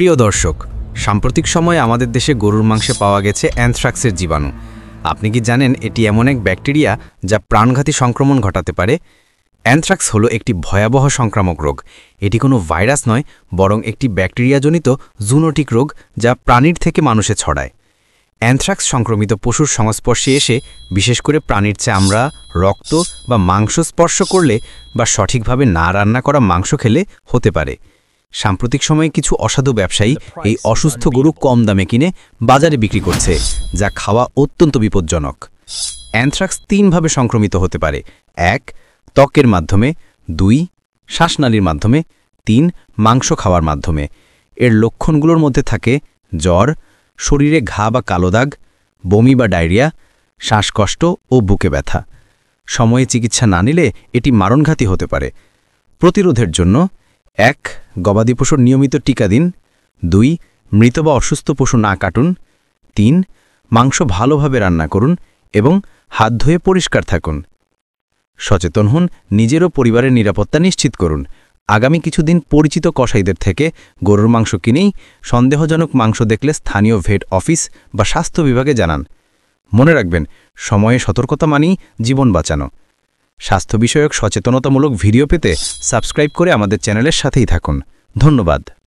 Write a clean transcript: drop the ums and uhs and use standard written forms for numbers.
প্রিয় দর্শক, সাম্প্রতিক সময়ে আমাদের দেশে গরুর মাংসে পাওয়া গেছে অ্যানথ্রাক্সের জীবাণু। আপনি কি জানেন এটি এমন এক ব্যাকটেরিয়া যা প্রাণঘাতী সংক্রমণ ঘটাতে পারে? অ্যানথ্রাক্স হলো একটি ভয়াবহ সংক্রামক রোগ। এটি কোনো ভাইরাস নয়, বরং একটি ব্যাকটেরিয়াজনিত জুনোটিক রোগ যা প্রাণীর থেকে মানুষে ছড়ায়। অ্যানথ্রাক্স সংক্রমিত পশুর সংস্পর্শে এসে, বিশেষ করে প্রাণীর চামড়া, রক্ত বা মাংস স্পর্শ করলে বা সঠিকভাবে না রান্না করা মাংস খেলে হতে পারে। সাম্প্রতিক সময়ে কিছু অসাধু ব্যবসায়ী এই অসুস্থ গরু কম দামে কিনে বাজারে বিক্রি করছে, যা খাওয়া অত্যন্ত বিপজ্জনক। অ্যানথ্রাক্স তিনভাবে সংক্রমিত হতে পারে: ১. ত্বকের মাধ্যমে, ২. শ্বাসনালীর মাধ্যমে, ৩. মাংস খাওয়ার মাধ্যমে। এর লক্ষণগুলোর মধ্যে থাকে জ্বর, শরীরে ঘা বা কালো দাগ, বমি বা ডায়রিয়া, শ্বাসকষ্ট ও বুকে ব্যথা। সময়ে চিকিৎসা না নিলে এটি মারণঘাতী হতে পারে। প্রতিরোধের জন্য: ১. গবাদি পশুর নিয়মিত টিকা দিন, ২. মৃত বা অসুস্থ পশু না কাটুন, ৩. মাংস ভালোভাবে রান্না করুন এবং হাত ধুয়ে পরিষ্কার থাকুন। সচেতন হন, নিজের ও পরিবারের নিরাপত্তা নিশ্চিত করুন। আগামী কিছুদিন পরিচিত কসাইদের থেকে গরুর মাংস কিনেই সন্দেহজনক মাংস দেখলে স্থানীয় ভেট অফিস বা স্বাস্থ্য বিভাগে জানান। মনে রাখবেন, সময়ে সতর্কতা মানেই জীবন বাঁচানো। স্বাস্থ্য বিষয়ক সচেতনতামূলক ভিডিও পেতে সাবস্ক্রাইব করে আমাদের চ্যানেলের সাথেই থাকুন। ধন্যবাদ।